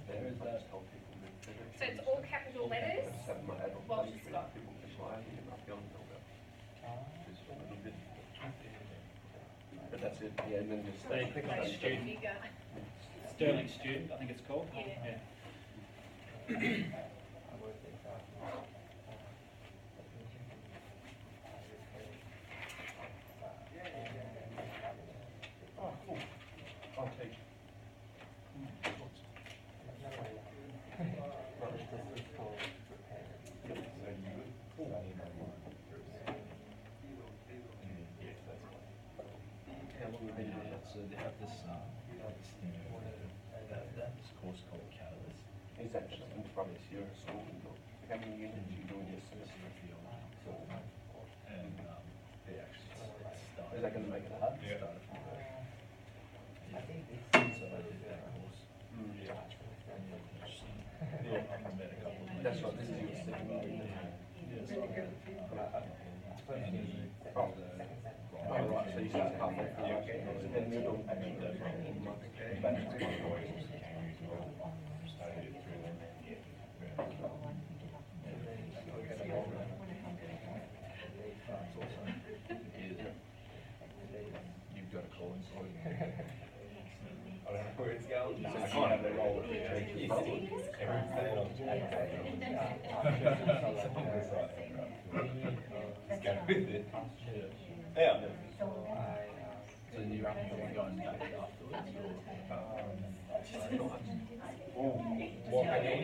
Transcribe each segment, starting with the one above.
There is that. So it's all capital letters. Welsh Scott. But that's it, yeah, and then just. They click on student. Sterling student, I think it's called. Yeah. Oh, cool. I'll take. How long have you been doing that? So they have this thing, this course called Catalyst. Is that just from this year at school? Like how many units are you doing this semester? And they actually started. Is that going to make it hard? Yeah. Started from there. So I did that course. Yeah. Yeah, I met a couple of my That's right, this is your second year. Oh, right, so you start halfway through. Okay. Then you're doing You've got a call in for it. I don't know where it's going. So I can't have the role of the Everyone's staying on Let's go with it. Yeah. So you're going back afterwards, What I need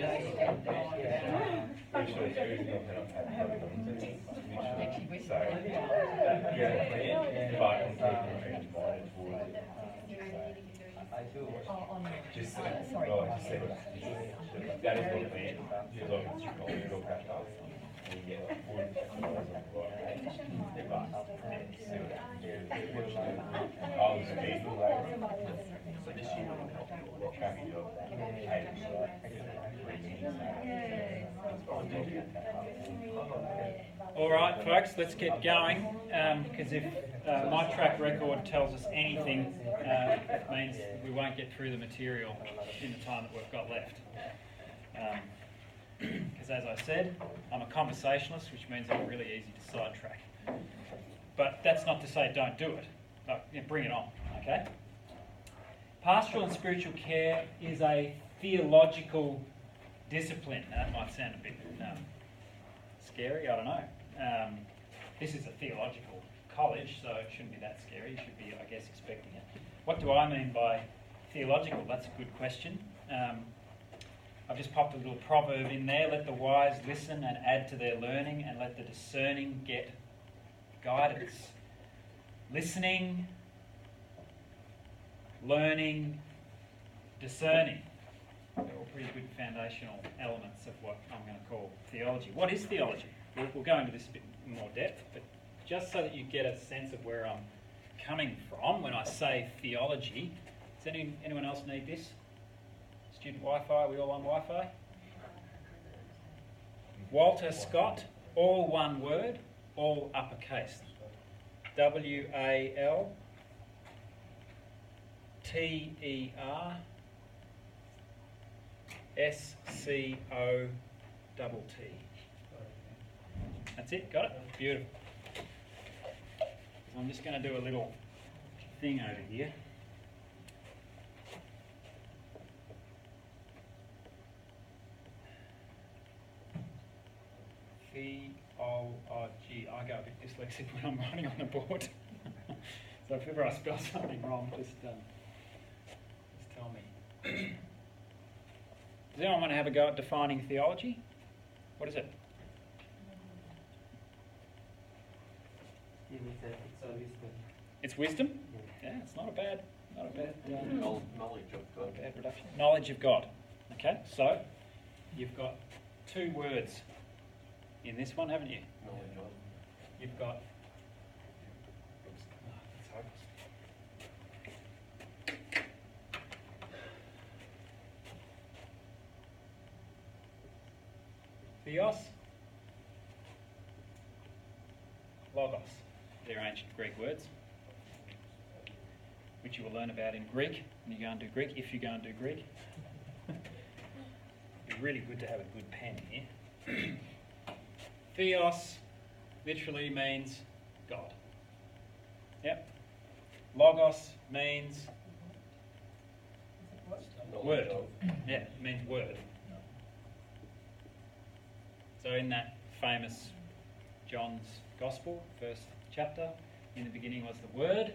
pretty sure it's very good that I've had initially. So, yeah, but I'm taking mine towards it. Just well, just say that is what it means. As long as you're catch up. And you get like 40 on the right. I was faithful like So this year will help you a lot. tracking your All right, folks, let's get going, because if my track record tells us anything, it means we won't get through the material in the time that we've got left. Because as I said, I'm a conversationalist, which means I'm really easy to sidetrack. But that's not to say don't do it. Bring it on, okay? Pastoral and spiritual care is a theological discipline. Now, that might sound a bit scary, I don't know. This is a theological college, so it shouldn't be that scary. You should be, I guess, expecting it. What do I mean by theological? That's a good question. I've just popped a little proverb in there. Let the wise listen and add to their learning, and let the discerning get guidance. Listening, learning, discerning. They're all pretty good foundational elements of what I'm going to call theology. What is theology? We'll go into this a bit more depth, but just so that you get a sense of where I'm coming from when I say theology. Does anyone else need this? Student Wi-Fi, are we all on Wi-Fi? Walter Scott, all one word, all uppercase. WALTERSCOTT. That's it, got it? Beautiful. I'm just going to do a little thing over here. Theology. I go a bit dyslexic when I'm writing on the board. So if ever I spell something wrong, just tell me. Does anyone want to have a go at defining theology? What is it? It's wisdom. Yeah, it's not a bad Knowledge of God. bad reduction. Knowledge of God. Okay, so you've got two words in this one, haven't you? Knowledge of. You've got. Theos, logos. They're ancient Greek words, which you will learn about in Greek when you go and do Greek, if you go and do Greek. It'd be really good to have a good pen here. Theos literally means God. Yep. Logos means word. Yeah, it means word. So in that famous John's Gospel, first chapter, in the beginning was the Word,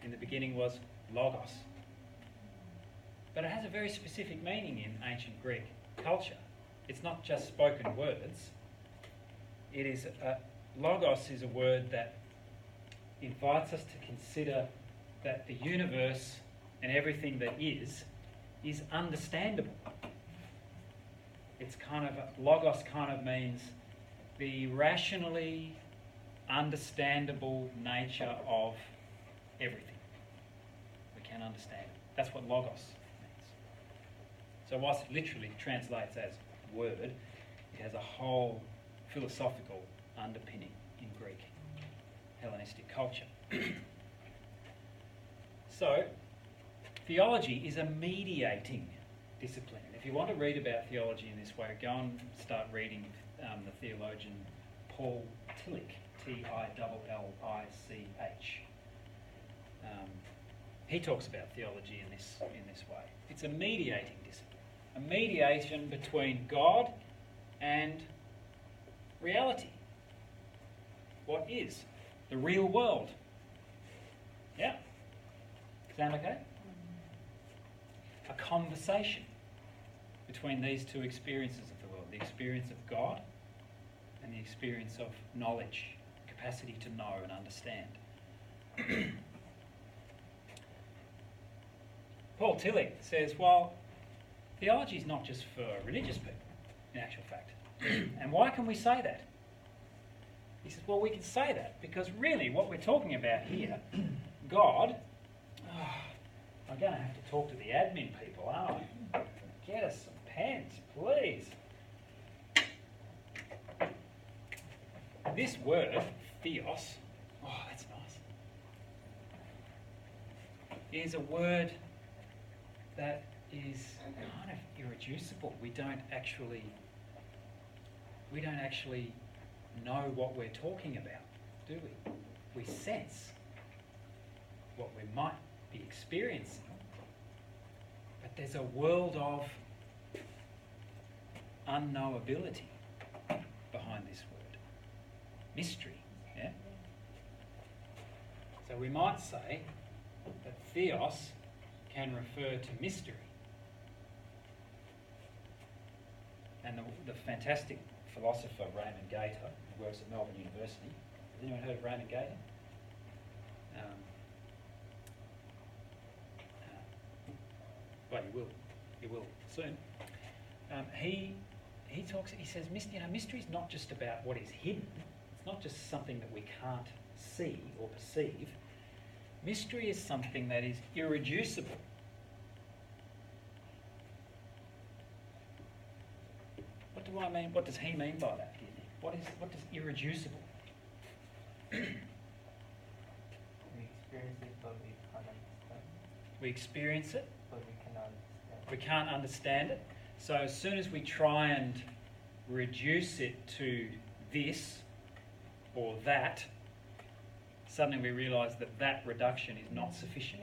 in the beginning was Logos. But it has a very specific meaning in ancient Greek culture. It's not just spoken words. It is Logos is a word that invites us to consider that the universe and everything that is understandable. It's kind of, Logos kind of means the rationally understandable nature of everything. We can understand it. That's what Logos means. So whilst it literally translates as word, it has a whole philosophical underpinning in Greek Hellenistic culture. So, theology is a mediating discipline. If you want to read about theology in this way, go and start reading the theologian Paul Tillich, Tillich. He talks about theology in this way. It's a mediating discipline, a mediation between God and reality. What is the real world? Yeah. Sound okay? A conversation between these two experiences of the world, the experience of God and the experience of knowledge, capacity to know and understand. Paul Tillich says, well, theology is not just for religious people, in actual fact. And why can we say that? He says, well, we can say that because really what we're talking about here, God, I'm going to have to talk to the admin people, aren't I? Get us some pens, please. This word, theos, oh, that's nice, is a word that is kind of irreducible. We don't actually know what we're talking about, do we? We sense what we might be experiencing, but there's a world of unknowability behind this word. Mystery, yeah? So we might say that theos can refer to mystery. And the fantastic philosopher Raymond Gaita, who works at Melbourne University. Has anyone heard of Raymond Gaita? Well, you will soon. He says, mystery is not just about what is hidden. It's not just something that we can't see or perceive. Mystery is something that is irreducible. What do I mean? What does he mean by that, do you think? What does irreducible? We experience it, but we can't understand. We experience it, But we cannot understand. we can't understand it. So as soon as we try and reduce it to this or that, suddenly we realise that that reduction is not sufficient.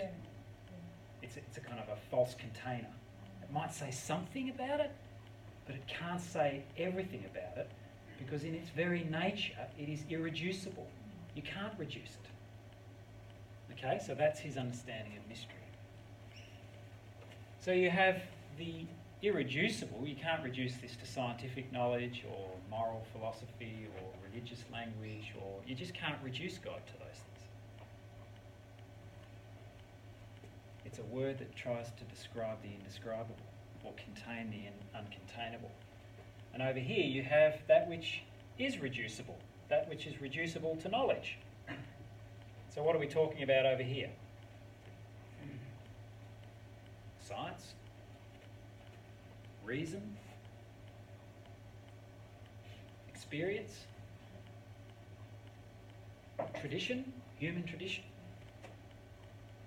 It's a kind of a false container. It might say something about it, but it can't say everything about it because in its very nature it is irreducible. You can't reduce it. Okay, so that's his understanding of mystery. So you have the irreducible. You can't reduce this to scientific knowledge or moral philosophy or religious language, or you just can't reduce God to those things. It's a word that tries to describe the indescribable or contain the uncontainable. And over here you have that which is reducible, that which is reducible to knowledge. So what are we talking about over here? Science, reason, experience, tradition, human tradition,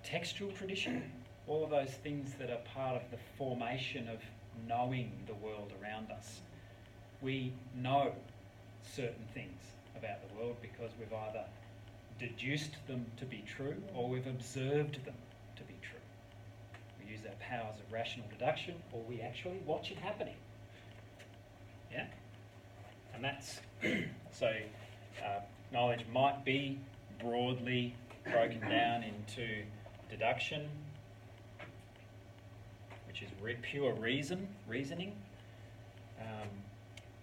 textual tradition, all of those things that are part of the formation of knowing the world around us. We know certain things about the world because we've either deduced them to be true or we've observed them to be true. We use our powers of rational deduction, or we actually watch it happening. Yeah? And that's, so knowledge might be broadly broken down into deduction, which is pure reasoning,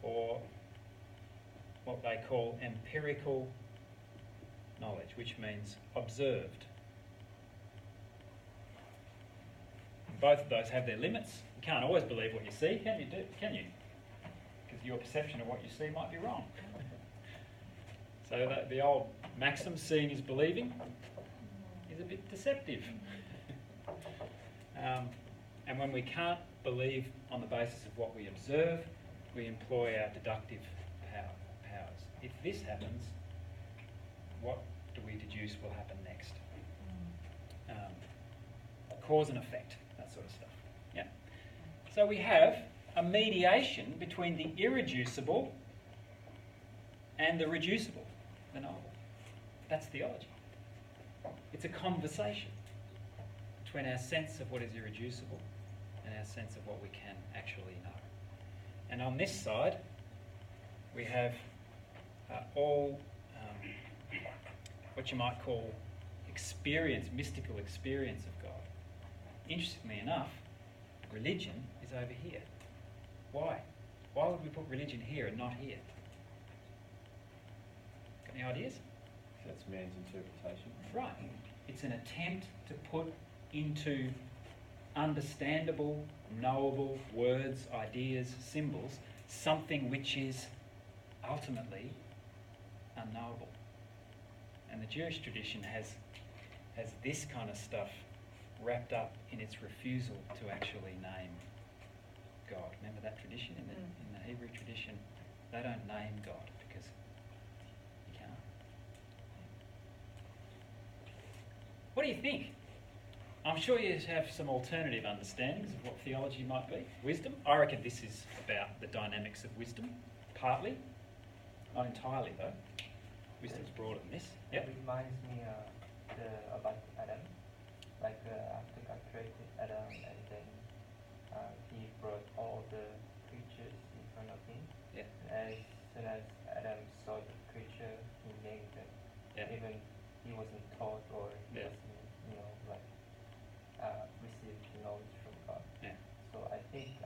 or what they call empirical knowledge, which means observed. And both of those have their limits. You can't always believe what you see, can you? Because your perception of what you see might be wrong. So the old maxim, seeing is believing, is a bit deceptive. And when we can't believe on the basis of what we observe, we employ our deductive powers. If this happens, what do we deduce will happen next? Cause and effect, that sort of stuff. Yeah. So we have a mediation between the irreducible and the reducible, the knowable. That's theology. It's a conversation between our sense of what is irreducible and our sense of what we can actually know. And on this side, we have all what you might call experience, mystical experience of God. Interestingly enough, religion is over here. Why? Why would we put religion here and not here? Got any ideas? That's man's interpretation. Right. It's an attempt to put into understandable, knowable words, ideas, symbols, something which is ultimately unknowable. And the Jewish tradition has this kind of stuff wrapped up in its refusal to actually name God. Remember that tradition in the Hebrew tradition? They don't name God because you can't. What do you think? I'm sure you have some alternative understandings of what theology might be. Wisdom? I reckon this is about the dynamics of wisdom, partly. Not entirely, though. Wisdom's broader than this. Yep. It reminds me about Adam. Like after God created Adam, and then he brought all the creatures in front of him. Yeah. And as soon as Adam saw the creature, he named them. Yeah. Even he wasn't taught or he Yeah. wasn't, received knowledge from God. Yeah. So I think,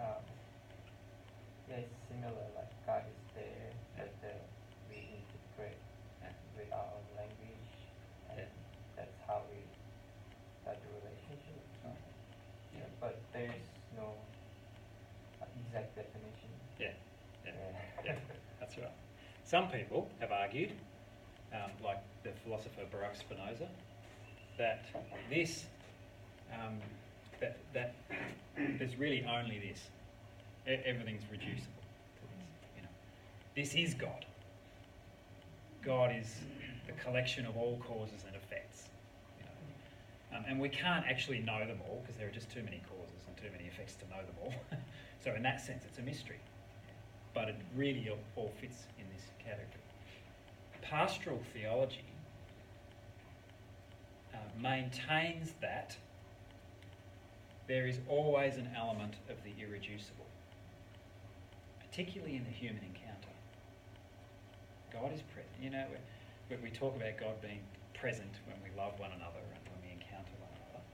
it's similar. Like God is there, but we interpret with our own language, and that's how we start the relationship. Yeah. But there's no exact definition. Yeah. That's right. Some people have argued, like the philosopher Baruch Spinoza, that this, that there's really only this. Everything's reducible to this. This is God. God is the collection of all causes and effects. And we can't actually know them all because there are just too many causes and too many effects to know them all. So in that sense, it's a mystery. But it really all fits in this category. Pastoral theology maintains that there is always an element of the irreducible, particularly in the human encounter. God is present. We talk about God being present when we love one another and when we encounter one another.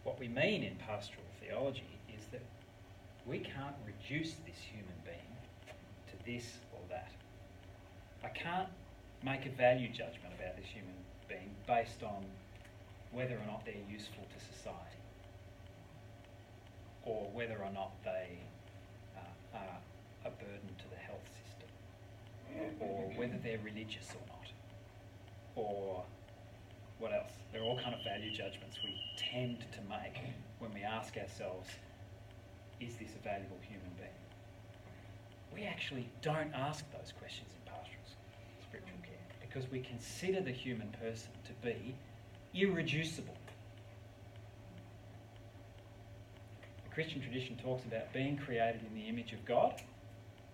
What we mean in pastoral theology is that we can't reduce this human being to this or that. I can't make a value judgment about this human being based on whether or not they're useful to society, or whether or not they are a burden to the health system, or whether they're religious or not, or what else? There are all kind of value judgments we tend to make when we ask ourselves, is this a valuable human being? We actually don't ask those questions in pastoral spiritual care because we consider the human person to be irreducible. The Christian tradition talks about being created in the image of God,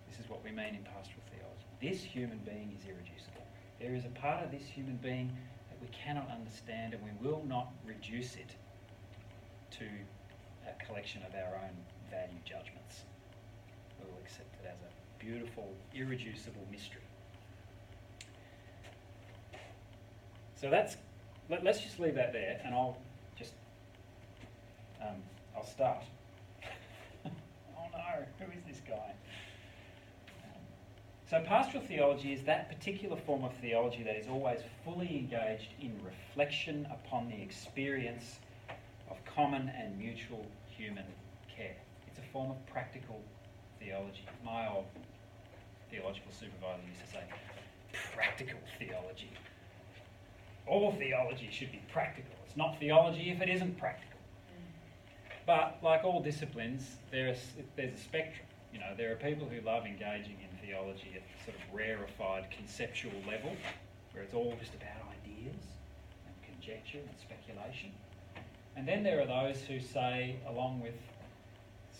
this is what we mean in pastoral theology. This human being is irreducible. There is a part of this human being that we cannot understand, and we will not reduce it to a collection of our own value judgments. We will accept it as a beautiful, irreducible mystery. So let's just leave that there, and I'll start. Oh no, who is this guy? So pastoral theology is that particular form of theology that is always fully engaged in reflection upon the experience of common and mutual human care. It's a form of practical theology. My old theological supervisor used to say, practical theology. All theology should be practical. It's not theology if it isn't practical. But like all disciplines, there's a spectrum. You know, there are people who love engaging in theology at sort of rarefied conceptual level, where it's all just about ideas and conjecture and speculation. And then there are those who say, along with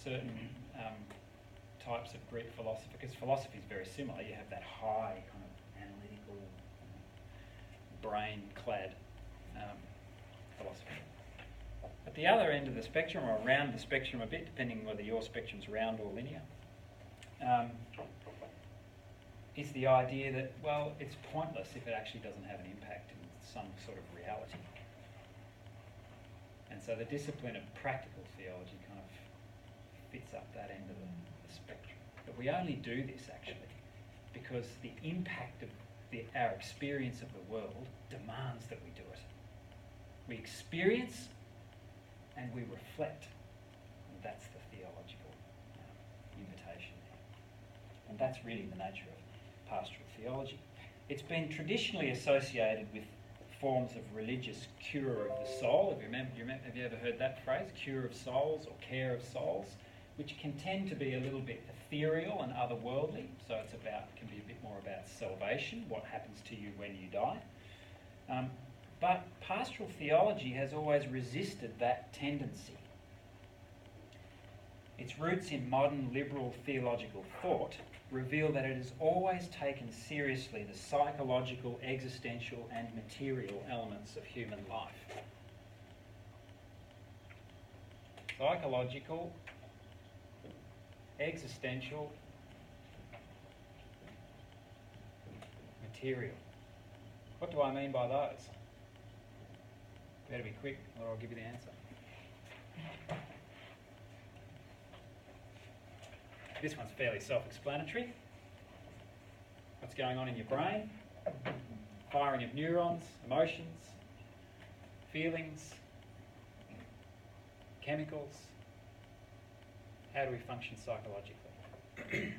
certain types of Greek philosophy, because philosophy is very similar, you have that high kind of analytical, brain-clad philosophy. At the other end of the spectrum, or around the spectrum a bit, depending whether your spectrum's round or linear, is the idea that, well, it's pointless if it actually doesn't have an impact in some sort of reality. And so the discipline of practical theology kind of fits up that end of the spectrum. But we only do this, actually, because the impact of our experience of the world demands that we do it. We experience and we reflect. And that's the theological invitation there. And that's really the nature of pastoral theology. It's been traditionally associated with forms of religious cure of the soul. Have you ever heard that phrase, cure of souls or care of souls, which can tend to be a little bit ethereal and otherworldly. So can be a bit more about salvation, what happens to you when you die. But pastoral theology has always resisted that tendency. Its roots in modern liberal theological thought reveal that it has always taken seriously the psychological, existential and material elements of human life. Psychological, existential, material. What do I mean by those? Better be quick or I'll give you the answer. This one's fairly self-explanatory. What's going on in your brain? Firing of neurons, emotions, feelings, chemicals. How do we function psychologically?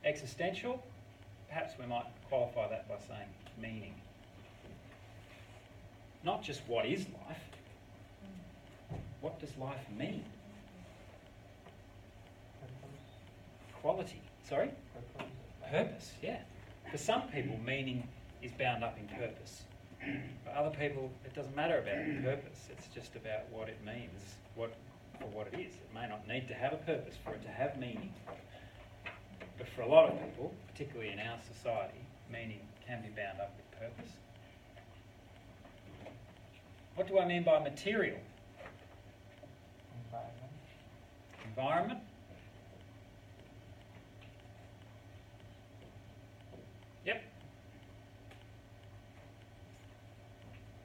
Existential, perhaps we might qualify that by saying meaning. Not just what is life, what does life mean? Quality, sorry? Purpose, yeah. For some people, meaning is bound up in purpose. For other people, it doesn't matter about purpose. It's just about what it means, for what it is. It may not need to have a purpose for it to have meaning. But for a lot of people, particularly in our society, meaning can be bound up with purpose. What do I mean by material? Environment. Yep.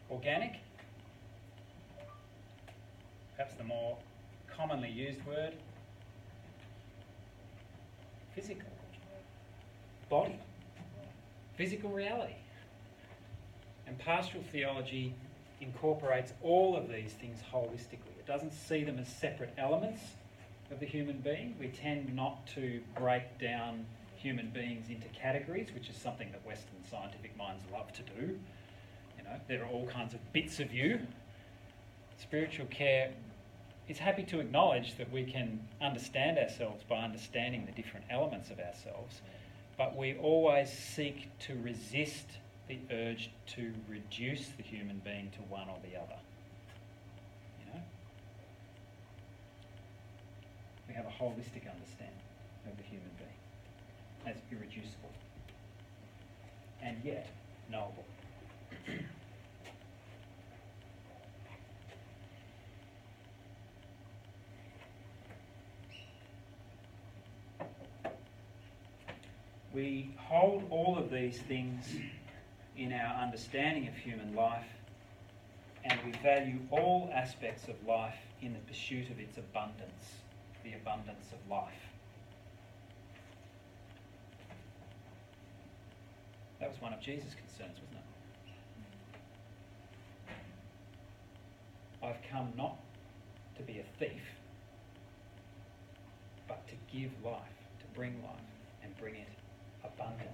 Organic. Perhaps the more commonly used word. Physical. Body. Physical reality. And pastoral theology incorporates all of these things holistically. It doesn't see them as separate elements of the human being. We tend not to break down human beings into categories, which is something that Western scientific minds love to do. You know, there are all kinds of bits of you. Spiritual care is happy to acknowledge that we can understand ourselves by understanding the different elements of ourselves, but we always seek to resist the urge to reduce the human being to one or the other. You know? have a holistic understanding of the human being as irreducible and yet knowable. We hold all of these things in our understanding of human life, and we value all aspects of life in the pursuit of its abundance, the abundance of life. That was one of Jesus' concerns, wasn't it? I've come not to be a thief, but to give life, to bring life, and bring it abundantly.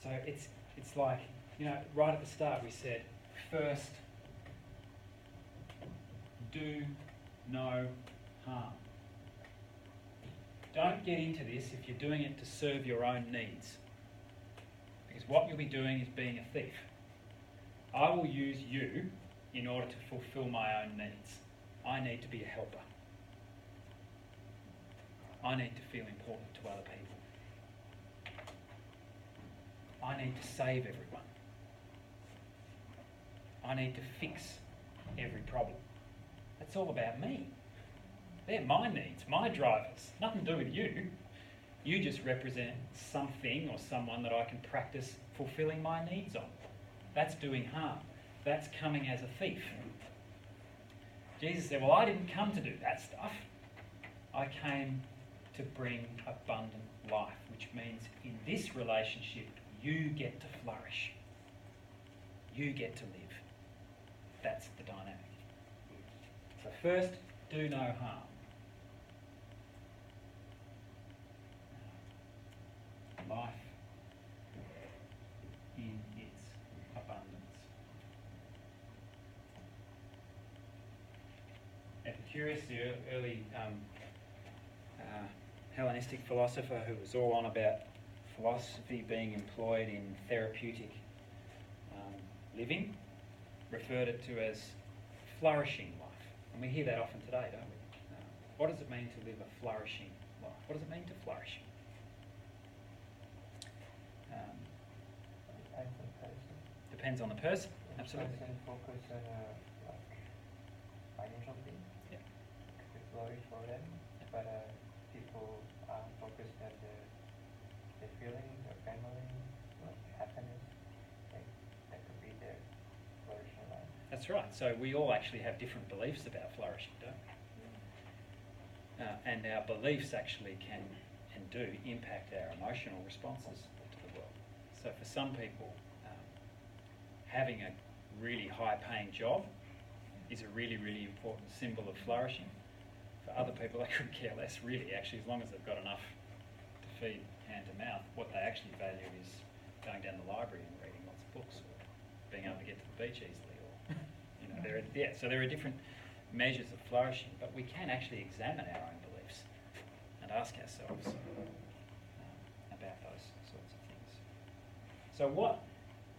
So it's like, you know, right at the start we said, first, do no harm. Don't get into this if you're doing it to serve your own needs. Because what you'll be doing is being a thief. I will use you in order to fulfill my own needs. I need to be a helper. I need to feel important to other people. I need to save everyone. I need to fix every problem. That's all about me. They're my needs, my drivers. Nothing to do with you. You just represent something or someone that I can practice fulfilling my needs on. That's doing harm. That's coming as a thief. Jesus said, well, I didn't come to do that stuff. I came to bring abundant life, which means in this relationship, you get to flourish. You get to live. That's the dynamic. So first, do no harm. Life in its abundance. Epicurus, the early Hellenistic philosopher who was all on about philosophy being employed in therapeutic living, referred it to as flourishing life. And we hear that often today, don't we? What does it mean to live a flourishing life? What does it mean to flourish? Depends on the person. Depends on the person, absolutely. Person focus on like financial things. Yeah. To flourish for them, but people focus on the feeling, their family, like happiness. That could be their flourishing life. That's right. So we all actually have different beliefs about flourishing, don't we? And our beliefs actually can and do impact our emotional responses to the world. So for some people, having a really high-paying job is a really, really important symbol of flourishing. For other people, they couldn't care less, really, actually, as long as they've got enough to feed hand to mouth. What they actually value is going down the library and reading lots of books, or being able to get to the beach easily, or so there are different measures of flourishing, but we can actually examine our own beliefs and ask ourselves about those sorts of things. So what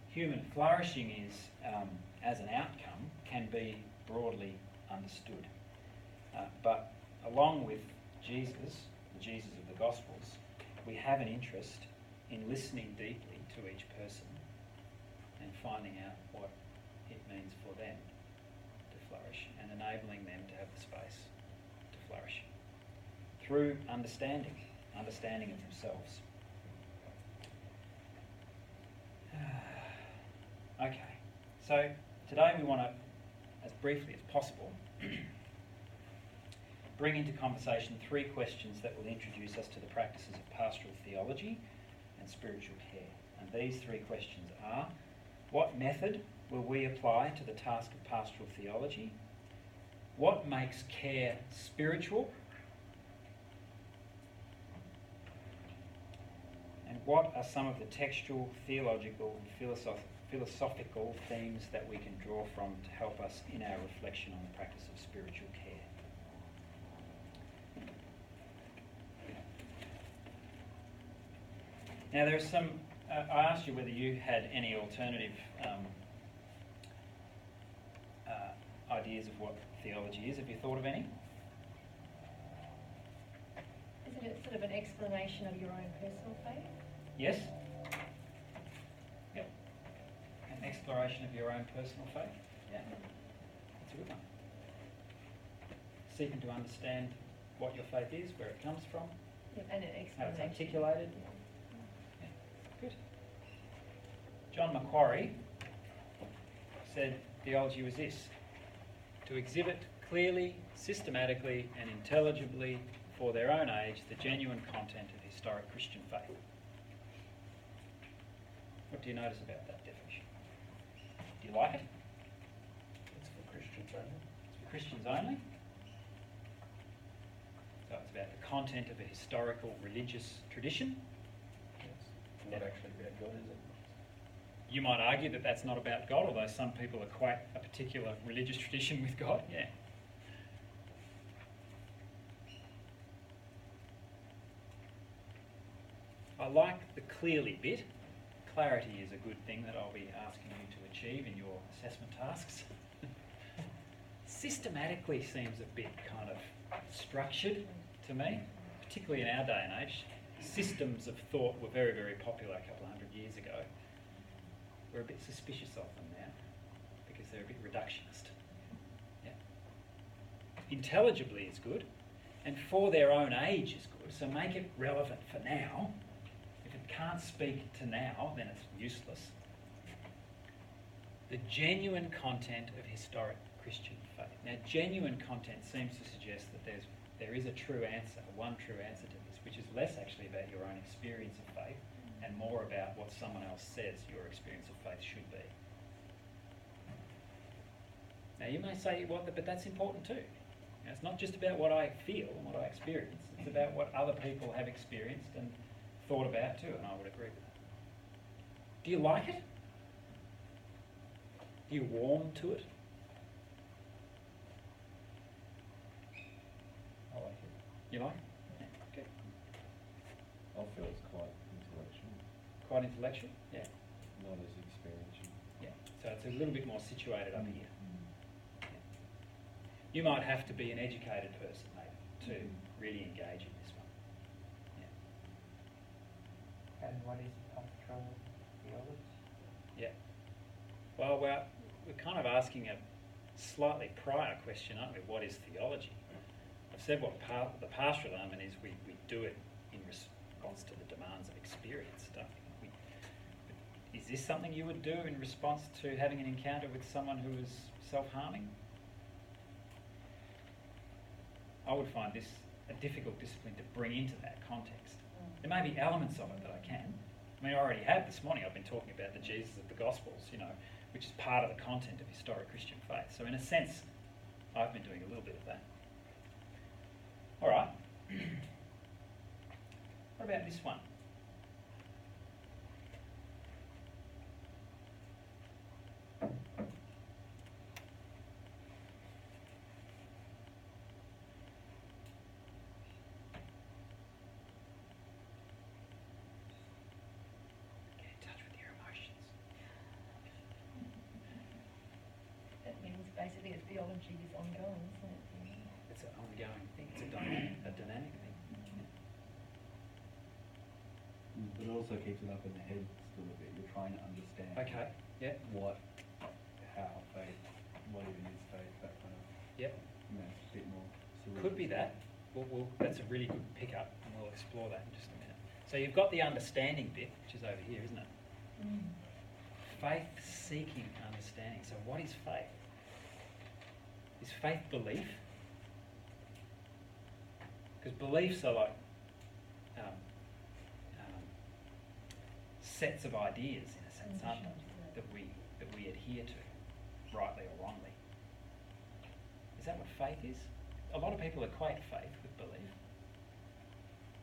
human flourishing is as an outcome can be broadly understood. But along with Jesus, the Jesus of the Gospels, we have an interest in listening deeply to each person and finding out what it means for them to flourish and enabling them to have the space to flourish through understanding of themselves. Okay, so today we want to, as briefly as possible, bring into conversation 3 questions that will introduce us to the practices of pastoral theology and spiritual care. And these 3 questions are: what method will we apply to the task of pastoral theology? What makes care spiritual? And what are some of the textual, theological, and philosophical themes that we can draw from to help us in our reflection on the practice of spiritual care? Now there are some, I asked you whether you had any alternative ideas of what theology is. Have you thought of any? explanation of your own personal faith? Yes? Yep. An exploration of your own personal faith? Yeah. That's a good one. Seeking to understand what your faith is, where it comes from, Yep, and an how it's explanation. articulated. Yeah. Good. John Macquarie said theology was this: to exhibit clearly, systematically and intelligibly for their own age the genuine content of historic Christian faith. What do you notice about that definition? Do you like it? It's for Christians only. It's for Christians only? So it's about the content of a historical religious tradition. Yes. Not actually about God, is it? You might argue that that's not about God, although some people equate a particular religious tradition with God. Yeah. I like the clearly bit. Clarity is a good thing that I'll be asking you to achieve in your assessment tasks. Systematically seems a bit kind of structured to me, particularly in our day and age. Systems of thought were very, very popular a couple of hundred years ago. We're a bit suspicious of them now because they're a bit reductionist. Yeah. Intelligibly is good, and for their own age is good, so make it relevant for now. If it can't speak to now, then it's useless. The genuine content of historic Christian faith. Now, genuine content seems to suggest that there is a true answer, one true answer to this, which is less actually about your own experience of faith and more about what someone else says your experience of faith should be. Now, you may say, well, but that's important too. Now, it's not just about what I feel and what I experience, it's about what other people have experienced and thought about too, and I would agree with that. Do you like it? Do you warm to it? I like it. You like it? Yeah, good. I feel it's quite intellectual, Quite intellectual? Yeah. not as experiential. Yeah. So it's a little bit more situated up here. Yeah. You might have to be an educated person, maybe, to really engage in this one. Yeah. And what is pastoral theology? Yeah. Well, we're kind of asking a slightly prior question, aren't we? What is theology? I've said what the pastoral element is. We do it in response to the demands of experience, don't we? Is this something you would do in response to having an encounter with someone who is self-harming? I would find this a difficult discipline to bring into that context. There may be elements of it that I can. I mean, I already have this morning. I've been talking about the Jesus of the Gospels, which is part of the content of historic Christian faith. So in a sense, I've been doing a little bit of that. All right. What about this one? Get in touch with your emotions. That means basically the theology is ongoing, isn't it? It's an ongoing thing. It's a dynamic thing. But it also keeps it up in the head still a bit. You're trying to understand Okay. Yeah. how faith, what even is faith, that kind of, Yep. a bit more. Could be that. That's a really good pickup, and we'll explore that in just a minute. So you've got the understanding bit, which is over here, isn't it? Faith-seeking understanding. So what is faith? Is faith belief? Because beliefs are like sets of ideas, in a sense, aren't they? That we adhere to, rightly or wrongly. Is that what faith is? A lot of people equate faith with belief.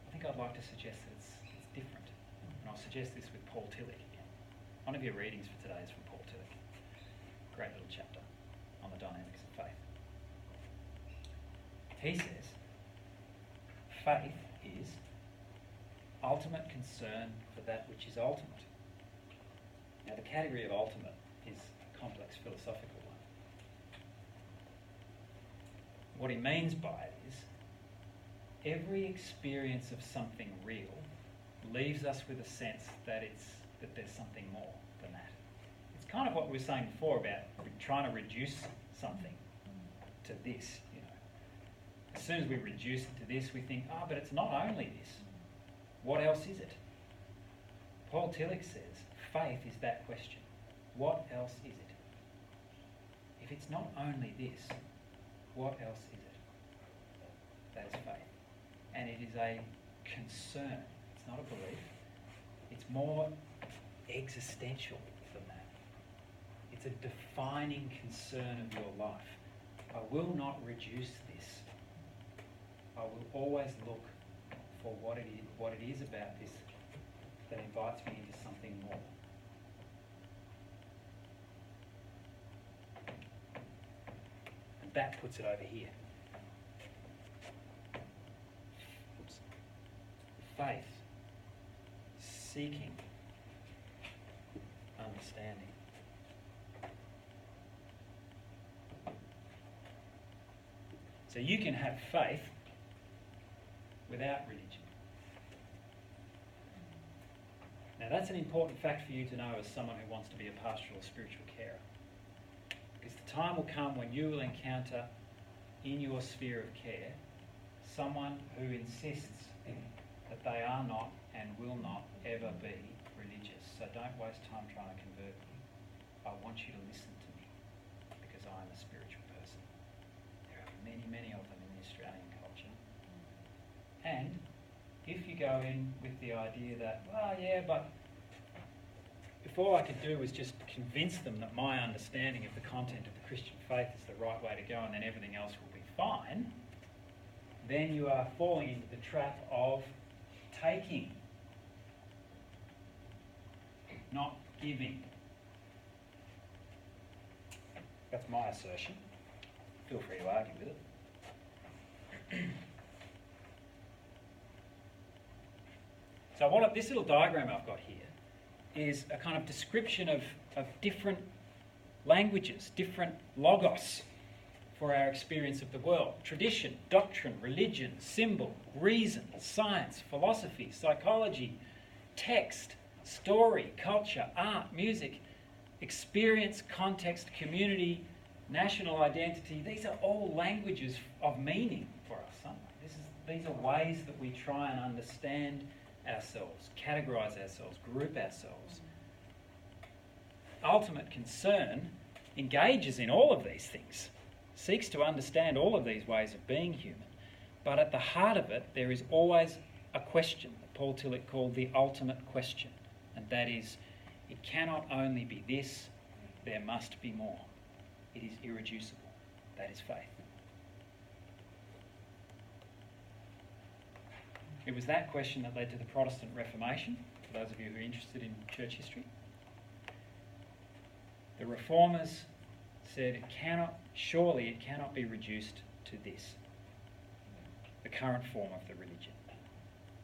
I think I'd like to suggest that it's different. And I'll suggest this with Paul Tillich again. One of your readings for today is from Paul Tillich. Great little chapter on the dynamics of faith. He says, faith is ultimate concern for that which is ultimate. Now, the category of ultimate is a complex philosophical one. What he means by it is every experience of something real leaves us with a sense that there's something more than that. It's kind of what we were saying before about trying to reduce something to this, you know. As soon as we reduce it to this, we think, but it's not only this. What else is it? Paul Tillich says, faith is that question. What else is it? If it's not only this, what else is it? That is faith. And it is a concern. It's not a belief. It's more existential than that. It's a defining concern of your life. I will not reduce this. I will always look for what it is about this that invites me into something more. And that puts it over here. Oops. Faith, seeking, understanding. So you can have faith without religion. Now that's an important fact for you to know as someone who wants to be a pastoral or spiritual carer. Because the time will come when you will encounter in your sphere of care someone who insists that they are not and will not ever be religious. So don't waste time trying to convert me. I want you to listen to me because I am a spiritual person. There are many, many of them in the Australian culture. And if you go in with the idea that, well, yeah, but if all I could do was just convince them that my understanding of the content of the Christian faith is the right way to go and then everything else will be fine, then you are falling into the trap of taking, not giving. That's my assertion. Feel free to argue with it. So this little diagram I've got here is a kind of description of different languages, different logos for our experience of the world. Tradition, doctrine, religion, symbol, reason, science, philosophy, psychology, text, story, culture, art, music, experience, context, community, national identity. These are all languages of meaning for us, aren't they? These are ways that we try and understand ourselves, categorise ourselves, group ourselves. Ultimate concern engages in all of these things, seeks to understand all of these ways of being human, but at the heart of it there is always a question that Paul Tillich called the ultimate question, and that is, it cannot only be this, there must be more. It is irreducible. That is faith. It was that question that led to the Protestant Reformation, for those of you who are interested in church history. The Reformers said it cannot be reduced to this, the current form of the religion.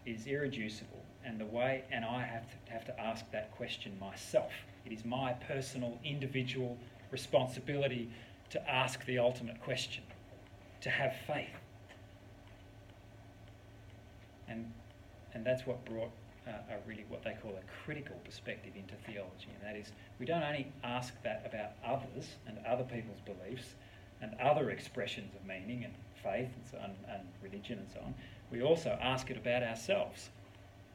It is irreducible, and I have to ask that question myself. It is my personal, individual responsibility to ask the ultimate question, to have faith. And that's what brought what they call a critical perspective into theology, and that is, we don't only ask that about others and other people's beliefs and other expressions of meaning and faith and so on, and religion and so on. We also ask it about ourselves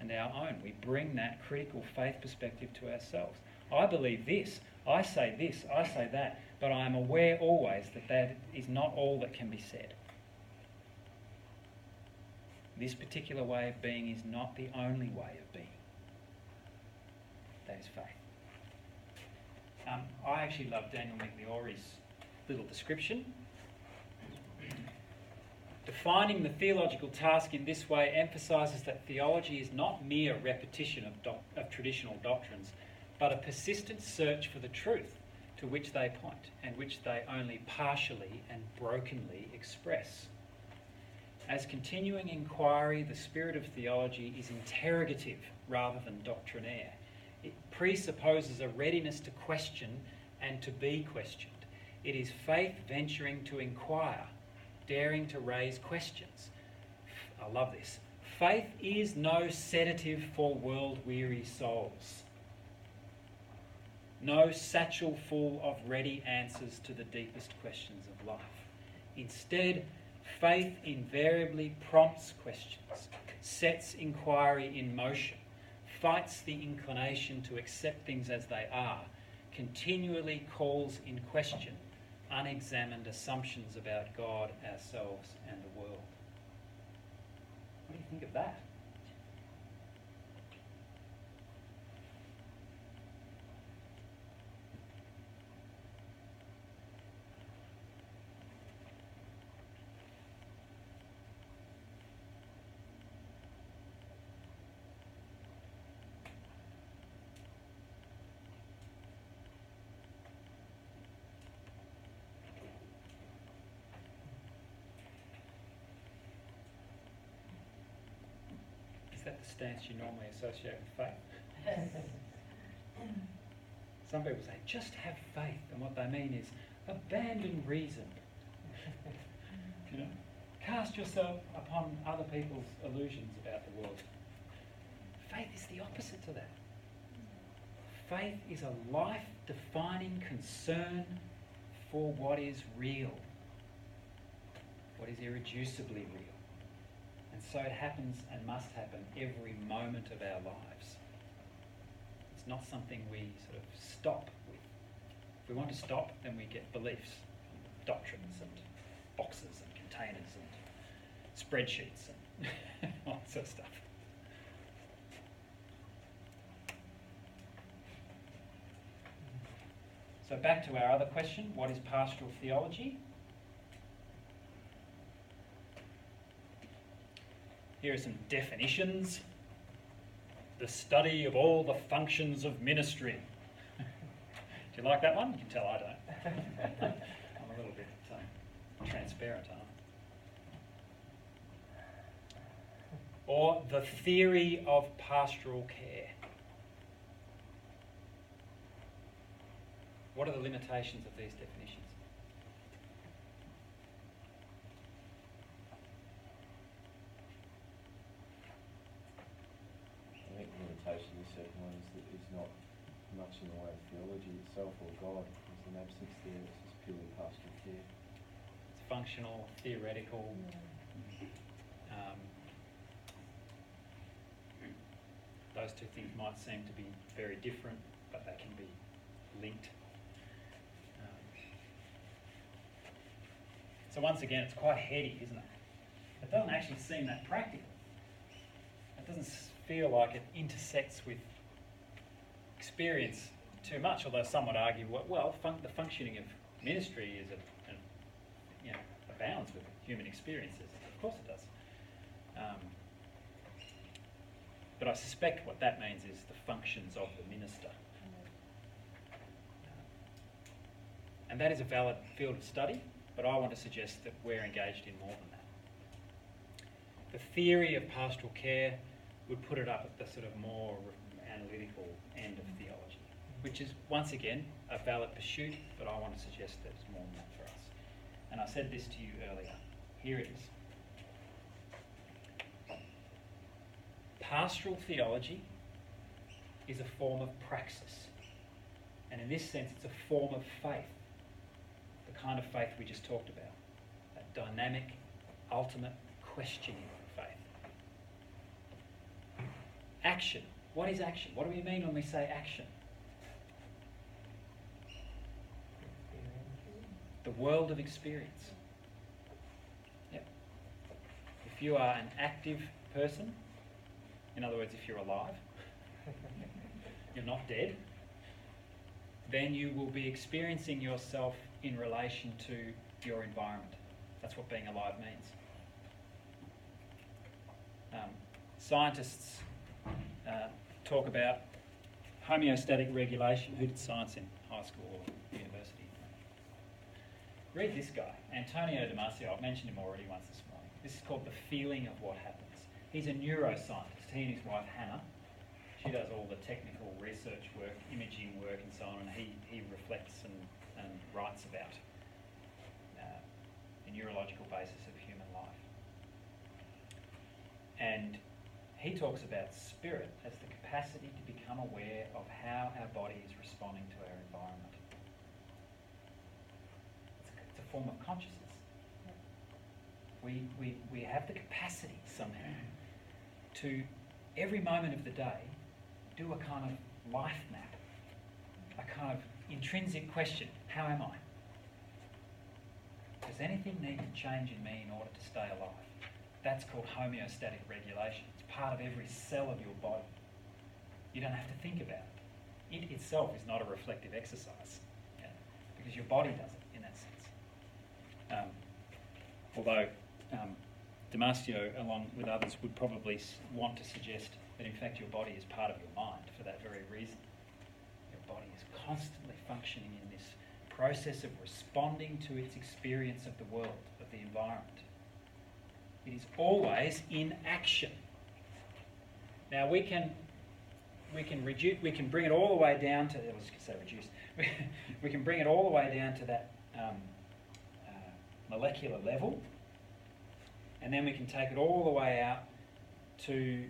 and our own. We bring that critical faith perspective to ourselves. I believe this, I say that, but I am aware always that that is not all that can be said. This particular way of being is not the only way of being. That is faith. I actually love Daniel Migliore's little description. Defining the theological task in this way emphasises that theology is not mere repetition of traditional doctrines, but a persistent search for the truth to which they point and which they only partially and brokenly express. As continuing inquiry, the spirit of theology is interrogative rather than doctrinaire. It presupposes a readiness to question and to be questioned. It is faith venturing to inquire, daring to raise questions. I love this. Faith is no sedative for world-weary souls. No satchel full of ready answers to the deepest questions of life. Instead, faith invariably prompts questions, sets inquiry in motion, fights the inclination to accept things as they are, continually calls in question unexamined assumptions about God, ourselves, and the world. What do you think of that? Is that the stance you normally associate with faith? Some people say, just have faith, and what they mean is abandon reason. You know, cast yourself upon other people's illusions about the world. Faith is the opposite to that. Faith is a life-defining concern for what is real, what is irreducibly real. And so it happens and must happen every moment of our lives. It's not something we sort of stop with. If we want to stop, then we get beliefs, doctrines and boxes and containers and spreadsheets and all that sort of stuff. So back to our other question, what is pastoral theology? Here are some definitions. The study of all the functions of ministry. Do you like that one? You can tell I don't. I'm a little bit transparent, aren't I? Or the theory of pastoral care. What are the limitations of these definitions? I think the limitation of the second one is that it's not much in the way of theology itself or God. There's an absence there. It's just purely pastoral care. It's functional, theoretical. Those two things might seem to be very different, but they can be linked. So once again, it's quite heady, isn't it? It doesn't actually seem that practical. It doesn't feel like it intersects with experience too much, although some would argue, well, the functioning of ministry is abounds with human experiences. Of course it does. But I suspect what that means is the functions of the minister. And that is a valid field of study, but I want to suggest that we're engaged in more than that. The theory of pastoral care would put it up at the sort of more analytical end of theology, which is, once again, a valid pursuit, but I want to suggest that it's more than that for us. And I said this to you earlier. Here it is. Pastoral theology is a form of praxis. And in this sense, it's a form of faith. The kind of faith we just talked about. That dynamic, ultimate questioning of faith. Action. What is action? What do we mean when we say action? The world of experience. Yep. If you are an active person, in other words, if you're alive, you're not dead, then you will be experiencing yourself in relation to your environment. That's what being alive means. Scientists talk about homeostatic regulation. Who did science in high school or university? Read this guy, Antonio Damasio. I've mentioned him already once this morning. This is called The Feeling of What Happens. He's a neuroscientist. He and his wife Hannah. She does all the technical research work, imaging work and so on, and he reflects and writes about the neurological basis of human life. And he talks about spirit as the capacity to become aware of how our body is responding to our environment. It's a form of consciousness. We have the capacity somehow to, every moment of the day, do a kind of life map, a kind of intrinsic question: how am I? Does anything need to change in me in order to stay alive? That's called homeostatic regulation. It's part of every cell of your body. You don't have to think about it. It itself is not a reflective exercise, because your body does it in that sense. Although Damasio, along with others, would probably want to suggest that in fact your body is part of your mind for that very reason. Your body is constantly functioning in this process of responding to its experience of the world, of the environment. It is always in action. Now we can bring it all the way down to, I was going to say reduce, we can bring it all the way down to that molecular level, and then we can take it all the way out to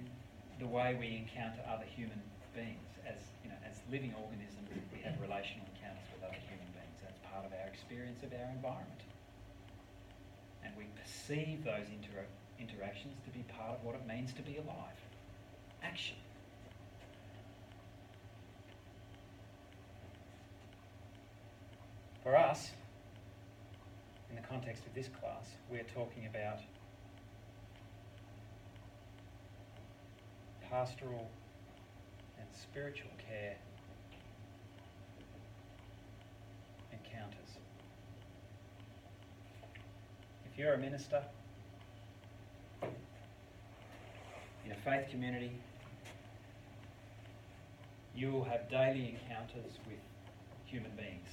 the way we encounter other human beings. As living organisms, we have relational encounters with other human beings. That's part of our experience of our environment. And we perceive those interactions to be part of what it means to be alive. Action. For us, in the context of this class, we're talking about pastoral and spiritual care encounters. If you're a minister in a faith community, you will have daily encounters with human beings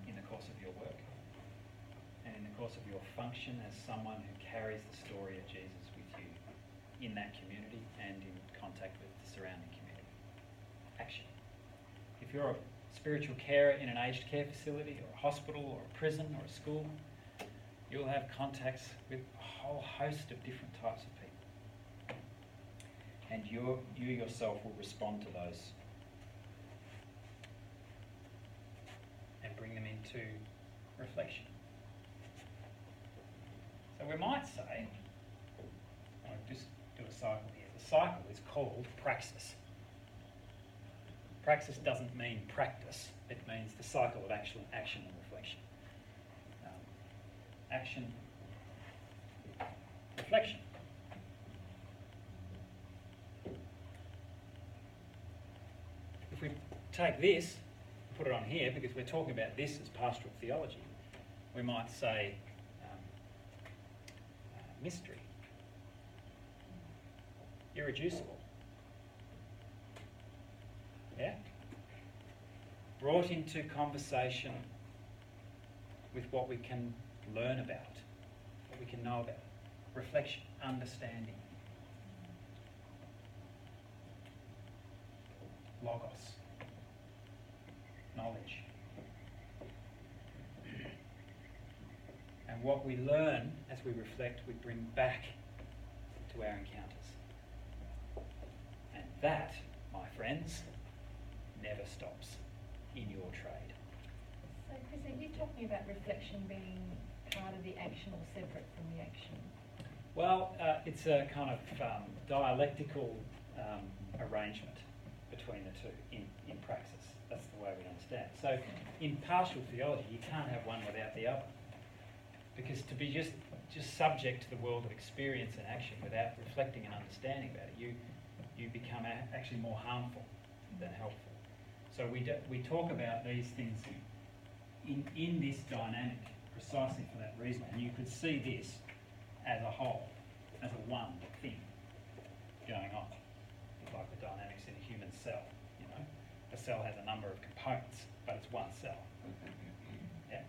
in the course of your work and in the course of your function as someone who carries the story of Jesus with you in that community and in contact with the surrounding community. Action. If you're a spiritual carer in an aged care facility or a hospital or a prison or a school, you'll have contacts with a whole host of different types of people. And you yourself will respond to those and bring them into reflection. So we might say, I'll just do a cycle here. The cycle is called praxis. Praxis doesn't mean practice. It means the cycle of action and reflection. Action, reflection. If we take this, put it on here, because we're talking about this as pastoral theology, we might say mystery, irreducible, brought into conversation with what we can learn about, what we can know about, reflection, understanding, logos, knowledge. And what we learn as we reflect, we bring back to our encounters. And that, my friends, never stops in your trade. So, Chris, are you talking about reflection being part of the action or separate from the action? Well, it's a kind of dialectical arrangement between the two in praxis. That's the way we understand it. So in pastoral theology, you can't have one without the other. Because to be just subject to the world of experience and action without reflecting and understanding about it, you become actually more harmful than helpful. So we talk about these things in this dynamic precisely for that reason. And you could see this as a whole, as a one thing going on, like the dynamics in a human cell. A cell has a number of components, but it's one cell. Yeah.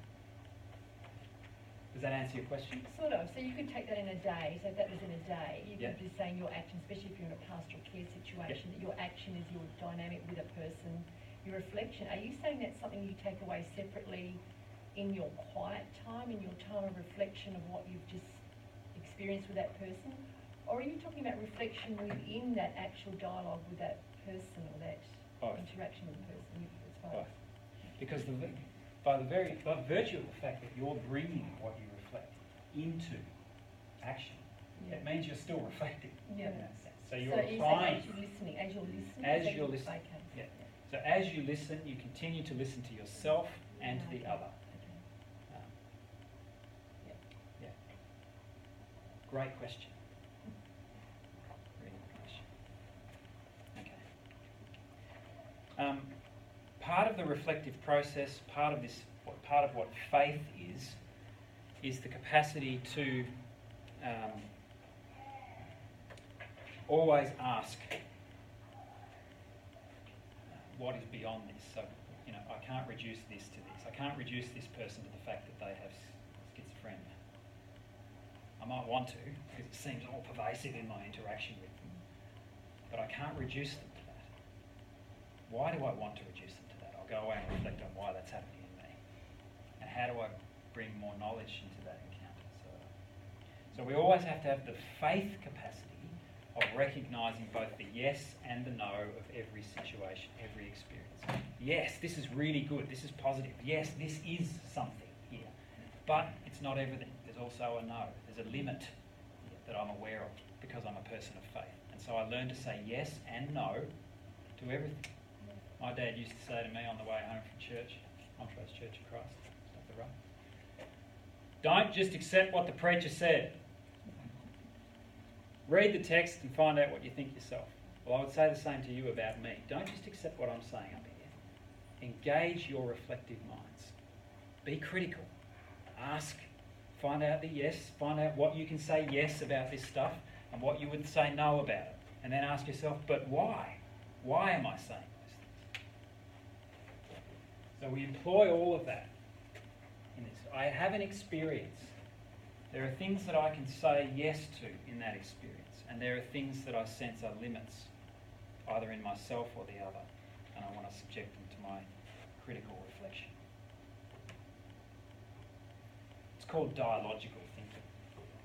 Does that answer your question? Sort of. So you could take that in a day. So if that was in a day, you Yeah. could be saying your action, especially if you're in a pastoral care situation, that your action is your dynamic with a person, your reflection. Are you saying that's something you take away separately in your quiet time, in your time of reflection of what you've just experienced with that person? Or are you talking about reflection within that actual dialogue with that person or that Both. interaction with the person? It's both. Both. Because by virtue of the fact that you're bringing what you reflect into action, Yeah. it means you're still reflecting Yeah. in that sense. So So you're you say applying. as you're listening, as you're listening. As is that you're what- listening, Okay. yeah. So as you listen, you continue to listen to yourself and to the Okay. other. Okay. Um, yeah. Great question. Really good question. Okay. Part of the reflective process, part of what faith is the capacity to always ask what is beyond this. So, you know, I can't reduce this to this. I can't reduce this person to the fact that they have schizophrenia. I might want to, because it seems all pervasive in my interaction with them. But I can't reduce them to that. Why do I want to reduce them to that? I'll go away and reflect on why that's happening in me. And how do I bring more knowledge into that encounter? So we always have to have the faith capacity of recognising both the yes and the no of every situation, every experience. Yes, this is really good, this is positive. Yes, this is something here. But it's not everything. There's also a no. There's a limit that I'm aware of because I'm a person of faith. And so I learn to say yes and no to everything. My dad used to say to me on the way home from church, Montrose Church of Christ, it's up the road, don't just accept what the preacher said. Read the text and find out what you think yourself. Well, I would say the same to you about me. Don't just accept what I'm saying up here. Engage your reflective minds. Be critical. Ask. Find out the yes. Find out what you can say yes about this stuff and what you would say no about it. And then ask yourself, but why? Why am I saying those things? So we employ all of that in this. I have an experience. There are things that I can say yes to in that experience, and there are things that I sense are limits, either in myself or the other, and I want to subject them to my critical reflection. It's called dialogical thinking.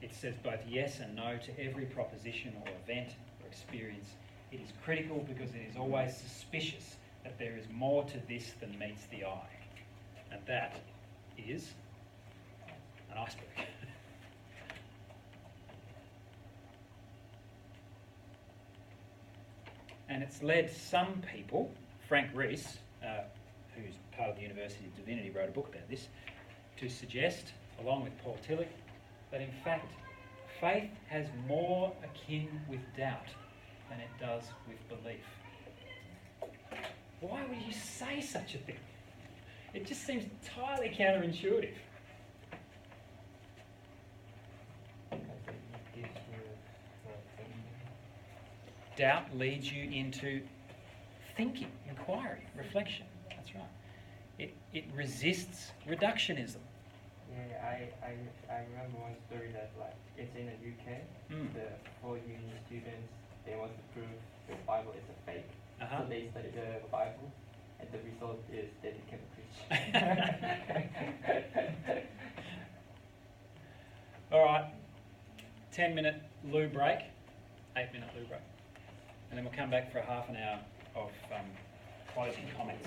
It says both yes and no to every proposition or event or experience. It is critical because it is always suspicious that there is more to this than meets the eye, and that is an iceberg. And it's led some people, Frank Rees, who's part of the University of Divinity, wrote a book about this, to suggest, along with Paul Tillich, that in fact faith has more akin with doubt than it does with belief. Why would you say such a thing? It just seems entirely counterintuitive. Doubt leads you into thinking, inquiry, reflection. That's right. It resists reductionism. Yeah, I remember one story that like it's in the UK. The 4 uni students, they want to prove the Bible is a fake. Uh-huh. So they studied the Bible, and the result is they became Christian. All right. 10-minute loo break. 8-minute loo break. And then we'll come back for a half an hour of closing comments.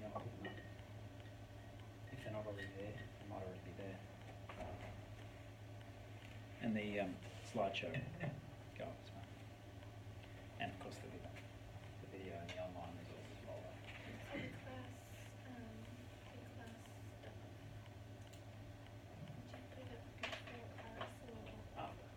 you know, if they're not already there, they might already be there. And the slideshow go up as well. And of course the video and the online resources as well. The class, would you put it before class or? After.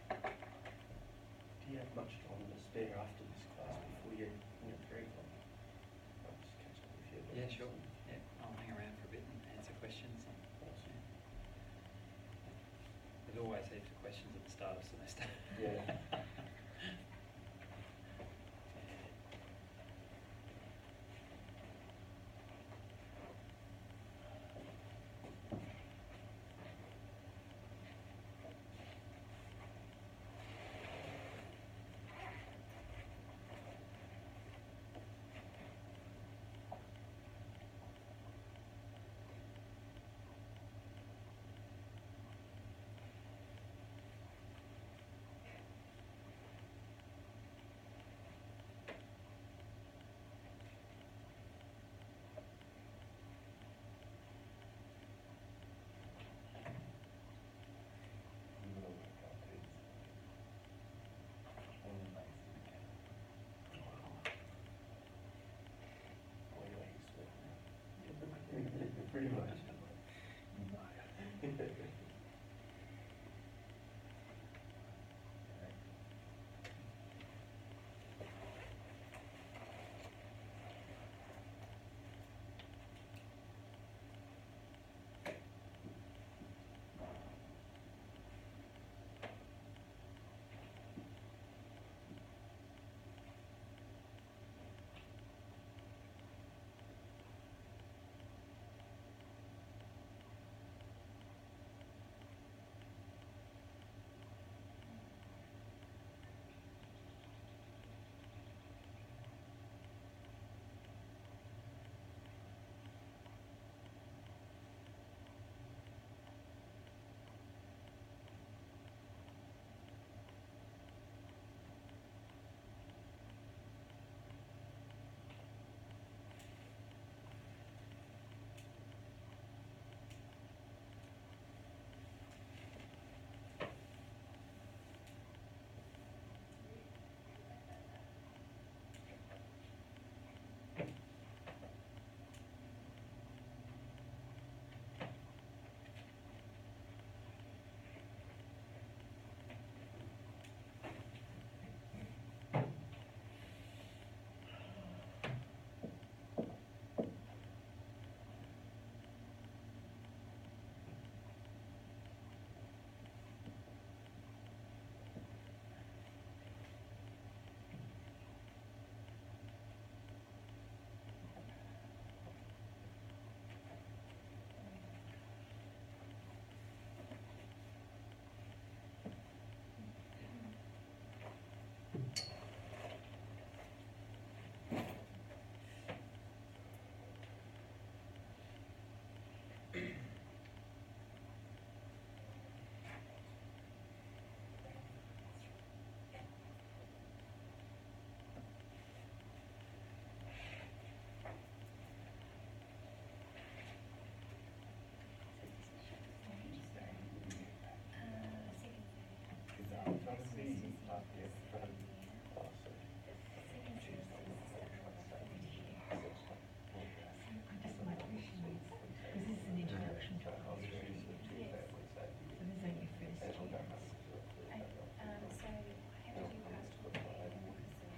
Do you have much time to spare after this class before you break on? I'll just catch up with you. Yeah, sure. Yeah, I'll hang around for a bit and answer questions. And, Awesome. There's always heaps of questions at the start of semester. Yeah. Pretty much.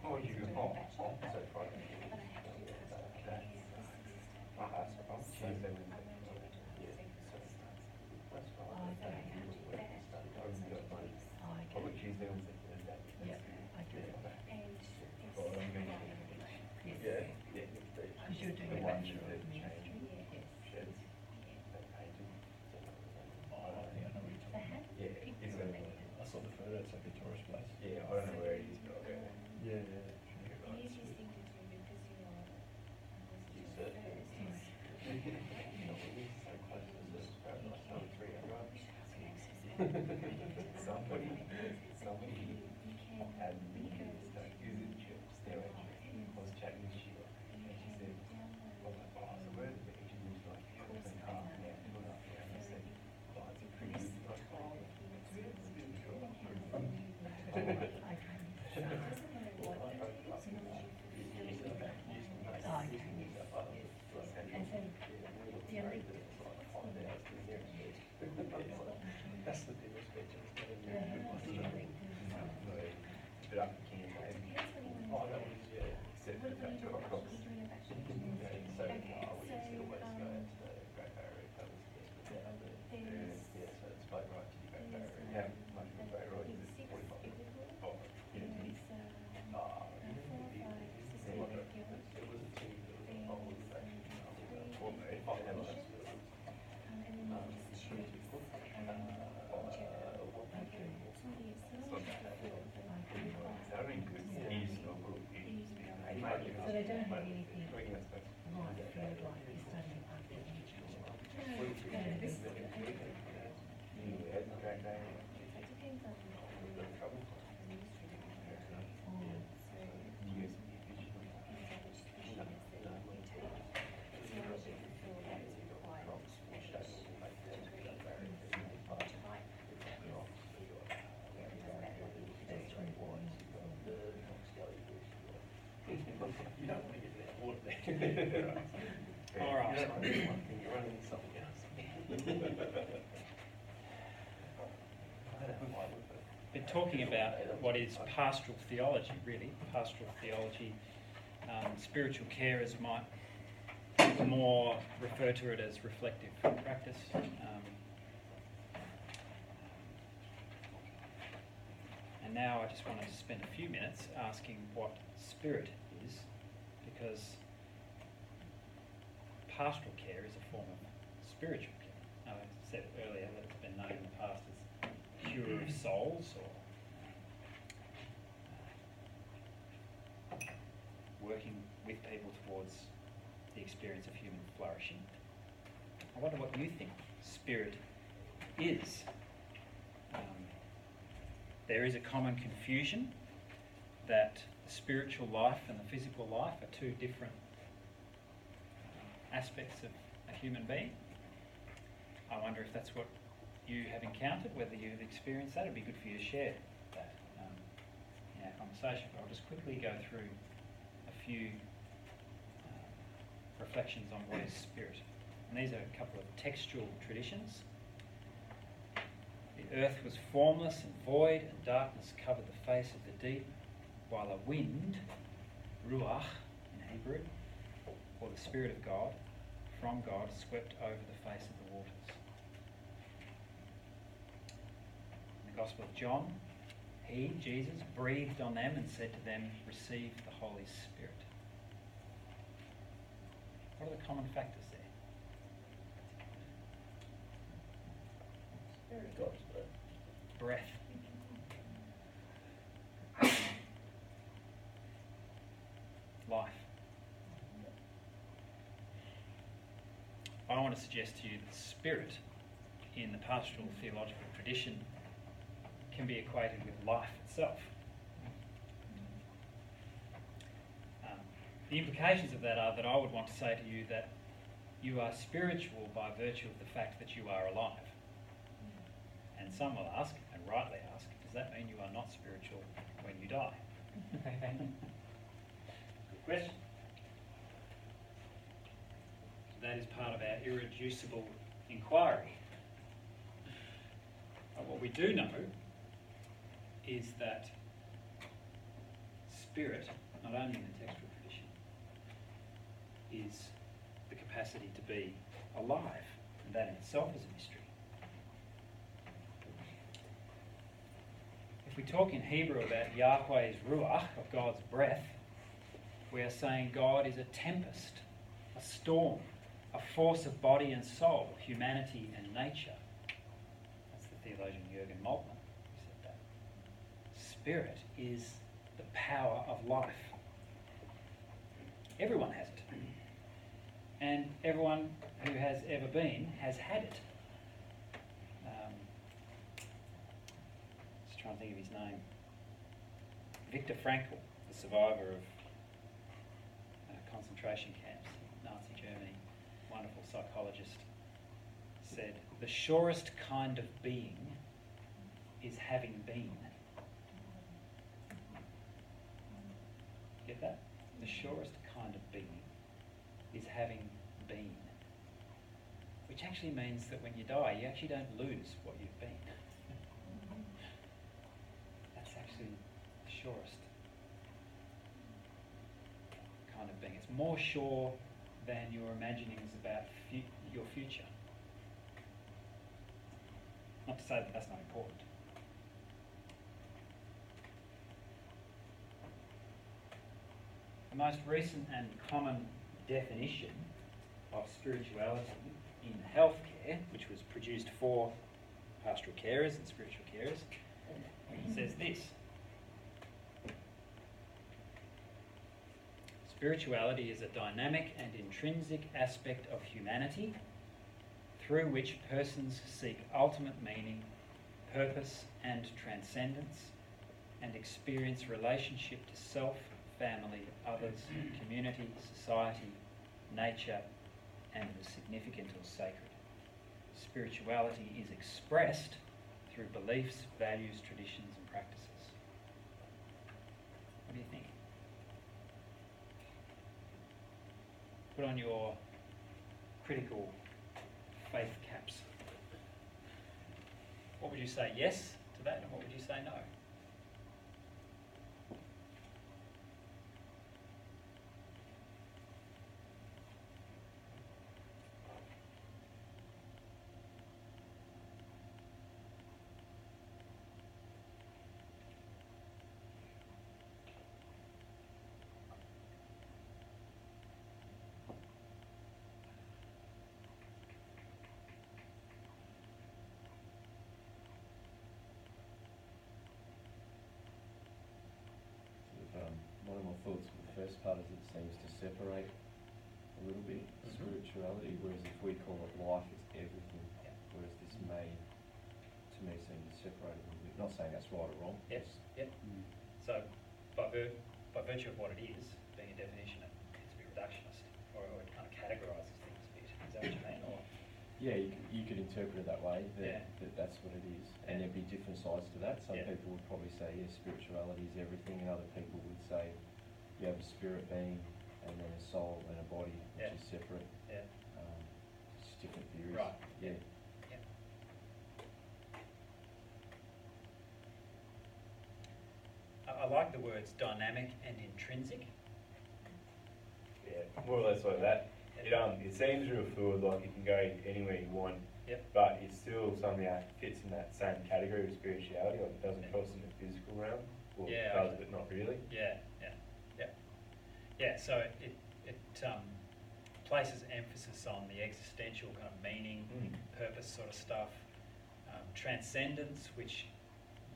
Oh, you go home. So Friday. Tuesday, Wednesday. Yeah. That's fine. Probably Tuesday, Wednesday, Thursday. Yeah, I do. Well, I'm going to- Yes. Yeah, Because you're doing the a ones bachelor that of ministry. Yes. sheds, that painted. I don't think I know where you're talking about. Yeah, it's a, I saw the photo, it's like a tourist place. yeah, I don't know where it is, but I'll go there. somebody had me like using staring. I was chatting with Sheila, and she said, "Oh, so where did the Asian news like open car and go up there?" And I said, "Oh, it's a pretty good like, oh, That's the biggest picture. but I became like, oh, that was except for the fact that I crossed. So, we used to always go to the Great Barrier Reef. That was yeah, so it's like right to the Great Barrier Reef. How much of a Great Barrier Reef is it? 45? Oh, yeah. It was a team that was involved with that. Well, if I had a So they don't have anything like field like you're studying You don't want to get that water there. All right. You don't want to do one thing, you're running into something else. Been talking about what is pastoral theology, really. Pastoral theology, spiritual care as might more refer to it as reflective practice. And now I just wanted to spend a few minutes asking what spirit is, because pastoral care is a form of spiritual care. I said earlier that it's been known in the past as cure of souls or working with people towards the experience of human flourishing. I wonder what you think spirit is. There is a common confusion that the spiritual life and the physical life are two different aspects of a human being. I wonder if that's what you have encountered, whether you've experienced that. It'd be good for you to share that in our conversation. But I'll just quickly go through a few reflections on what is spirit. And these are a couple of textual traditions. The earth was formless and void, and darkness covered the face of the deep, while a wind, ruach in Hebrew, or the Spirit of God, from God, swept over the face of the waters. In the Gospel of John, he, Jesus, breathed on them and said to them, "Receive the Holy Spirit." What are the common factors there? God's Breath. Life. I want to suggest to you that spirit in the pastoral theological tradition can be equated with life itself. The implications of that are that I would want to say to you that you are spiritual by virtue of the fact that you are alive. And some will ask, and rightly ask, does that mean you are not spiritual when you die? Good question. That is part of our irreducible inquiry. But what we do know is that spirit, not only in the textual tradition, is the capacity to be alive, and that in itself is a mystery. If we talk in Hebrew about Yahweh's ruach, of God's breath, we are saying God is a tempest, a storm, a force of body and soul, humanity and nature. That's the theologian Jürgen Moltmann who said that. Spirit is the power of life. Everyone has it. And everyone who has ever been has had it. trying to think of his name. Viktor Frankl, the survivor of concentration camps in Nazi Germany, wonderful psychologist, said, "The surest kind of being is having been." Get that? The surest kind of being is having been. Which actually means that when you die, you actually don't lose what you've been. That's actually the surest kind of being. It's more sure than your imaginings about your future. Not to say that that's not important. The most recent and common definition of spirituality in healthcare, which was produced for pastoral carers and spiritual carers, says this: spirituality is a dynamic and intrinsic aspect of humanity through which persons seek ultimate meaning, purpose and transcendence, and experience relationship to self, family, others, community, society, nature, and the significant or sacred. Spirituality is expressed through beliefs, values, traditions, and practices. What do you think? Put on your critical faith caps. What would you say yes to that, and what would you say no? One of my thoughts with the first part is it seems to separate a little bit spirituality, whereas if we call it life, it's everything. Yeah. Whereas this may, to me, seem to separate a little bit. Not saying that's right or wrong. Yes. Yep. So, by virtue of what it is, being a definition, it's a bit reductionist, or it kind of categorises things a bit. Is that what you mean? Or Yeah, you could interpret it that way, Yeah. that that's what it is. And Yeah. there'd be different sides to that. Some Yeah. people would probably say, yes, spirituality is everything, and other people would say you have a spirit being and then a soul and a body, which Yeah. is separate. yeah. It's different theories. Right. Yeah. Yeah. I like the words dynamic and intrinsic. Yeah, more or less like that. It seems real fluid, like you can go anywhere you want, Yep. but it still somehow fits in that same category of spirituality, like it doesn't cross in the physical realm, or Yeah, it does, okay. but not really. Yeah. So it places emphasis on the existential kind of meaning, purpose sort of stuff, transcendence, which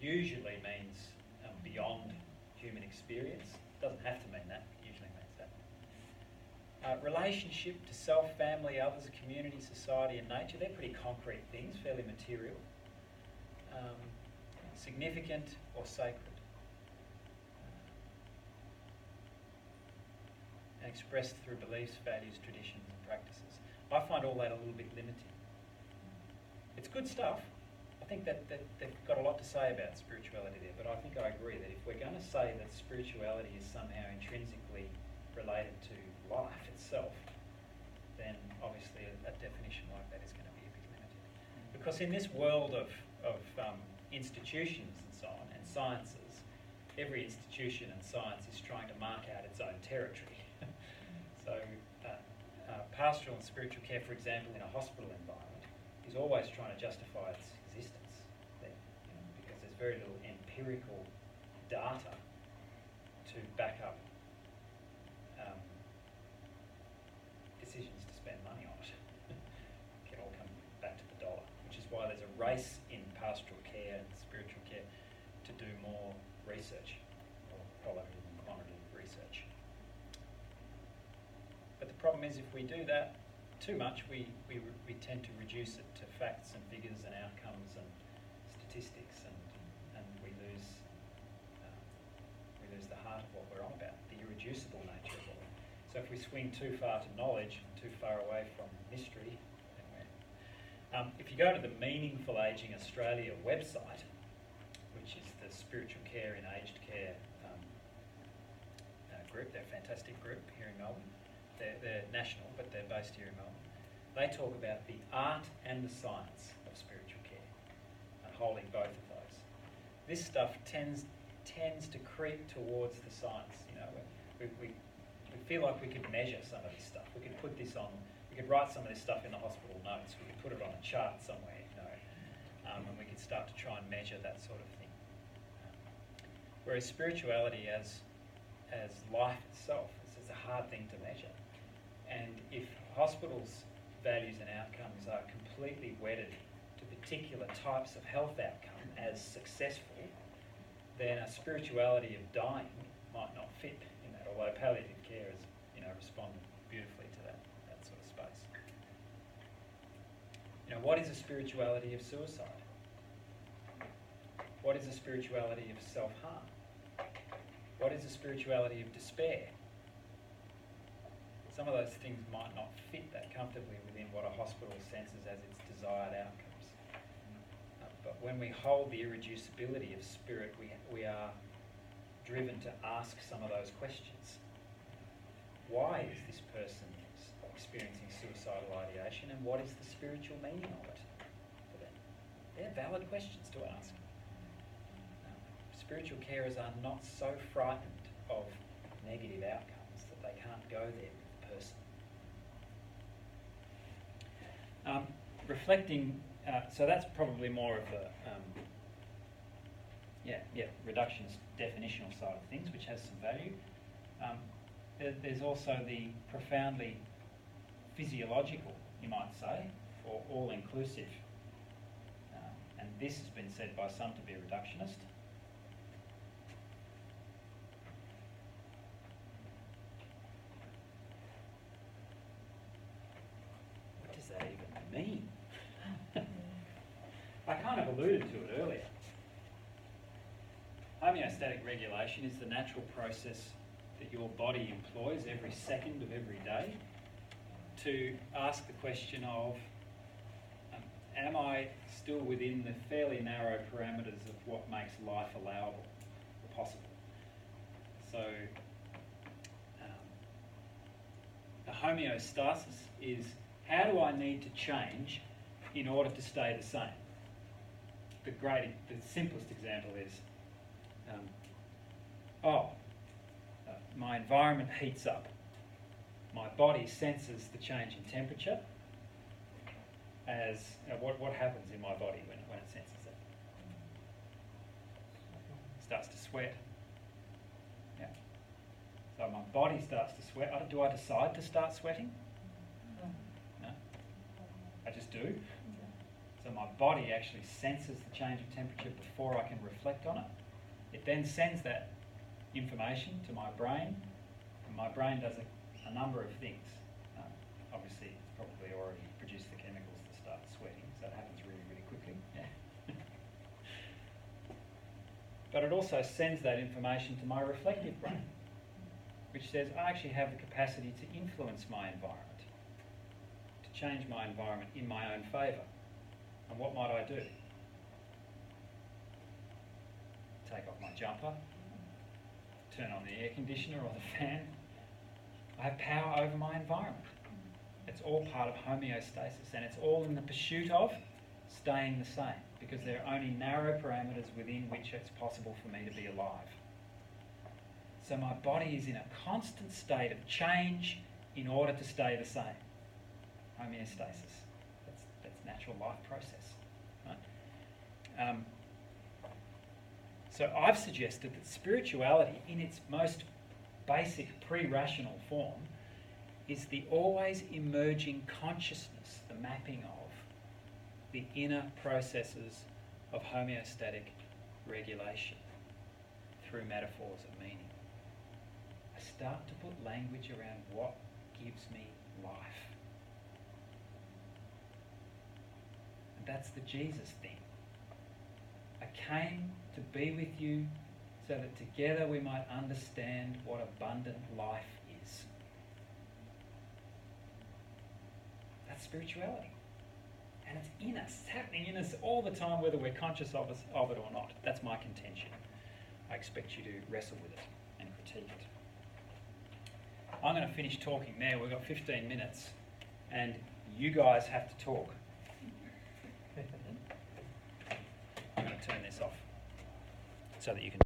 usually means beyond human experience. Doesn't have to mean that. Usually means that. Relationship to self, family, others, community, society, and nature. They're pretty concrete things, fairly material. Significant or sacred. And expressed through beliefs, values, traditions, and practices. I find all that a little bit limiting. It's good stuff. I think that they've got a lot to say about spirituality there, but I think I agree that if we're going to say that spirituality is somehow intrinsically related to life itself, then obviously a definition like that is going to be a bit limited. Because in this world of institutions and so on, and sciences, every institution and science is trying to mark out its own territory. So pastoral and spiritual care, for example, in a hospital environment, is always trying to justify its existence there, because there's very little empirical data to back up decisions to spend money on it. It can all come back to the dollar, which is why there's a race in pastoral care and spiritual care to do more research, or qualitative and quantitative research. But the problem is, if we do that too much, we tend to reduce it to facts and figures and outcomes and statistics, and we lose heart of what we're on about, the irreducible nature of it. So if we swing too far to knowledge, too far away from mystery, then if you go to the Meaningful Aging Australia website, which is the spiritual care in aged care group, they're a fantastic group here in Melbourne. They're national, but they're based here in Melbourne. They talk about the art and the science of spiritual care and holding both of those. This stuff tends to creep towards the science. You know, we feel like we could measure some of this stuff. We could put this on. We could write some of this stuff in the hospital notes. We could put it on a chart somewhere, you know, and we could start to try and measure that sort of thing. Whereas spirituality as life itself is a hard thing to measure. And if hospitals' values and outcomes are completely wedded to particular types of health outcome as successful, then a spirituality of dying might not fit in that, although palliative care has, you know, responded beautifully to that sort of space. You know, what is a spirituality of suicide? What is a spirituality of self-harm? What is a spirituality of despair? Some of those things might not fit that comfortably within what a hospital senses as its desired outcomes. But when we hold the irreducibility of spirit, we are driven to ask some of those questions. Why is this person experiencing suicidal ideation, and what is the spiritual meaning of it for them? They're valid questions to ask. Spiritual carers are not so frightened of negative outcomes that they can't go there with the person. Reflecting, so that's probably more of a reductionist definitional side of things, which has some value. There's also the profoundly physiological, you might say, or all-inclusive. And this has been said by some to be reductionist. What does that even mean? I kind of alluded to it earlier. Homeostatic regulation is the natural process that your body employs every second of every day to ask the question of, am I still within the fairly narrow parameters of what makes life allowable or possible? So, the homeostasis is, how do I need to change in order to stay the same? The simplest example is, my environment heats up. My body senses the change in temperature as, what happens in my body when it senses it? It starts to sweat. Yeah. So my body starts to sweat. Do I decide to start sweating? No. I just do. So my body actually senses the change of temperature before I can reflect on it. It then sends that information to my brain, and my brain does a number of things. Obviously, it's probably already produced the chemicals that start sweating, so it happens really, really quickly. Yeah. But it also sends that information to my reflective brain, which says I actually have the capacity to influence my environment, to change my environment in my own favour. And what might I do? Take off my jumper, turn on the air conditioner or the fan. I have power over my environment. It's all part of homeostasis, and it's all in the pursuit of staying the same, because there are only narrow parameters within which it's possible for me to be alive. So my body is in a constant state of change in order to stay the same. Homeostasis. That's natural life process. Right? So I've suggested that spirituality, in its most basic pre-rational form, is the always emerging consciousness, the mapping of the inner processes of homeostatic regulation through metaphors of meaning. I start to put language around what gives me life. And that's the Jesus thing. I came to be with you so that together we might understand what abundant life is. That's spirituality. And it's in us, it's happening in us all the time, whether we're conscious of it or not. That's my contention. I expect you to wrestle with it and critique it. I'm going to finish talking now. We've got 15 minutes, and you guys have to talk. I'm going to turn this off so that you can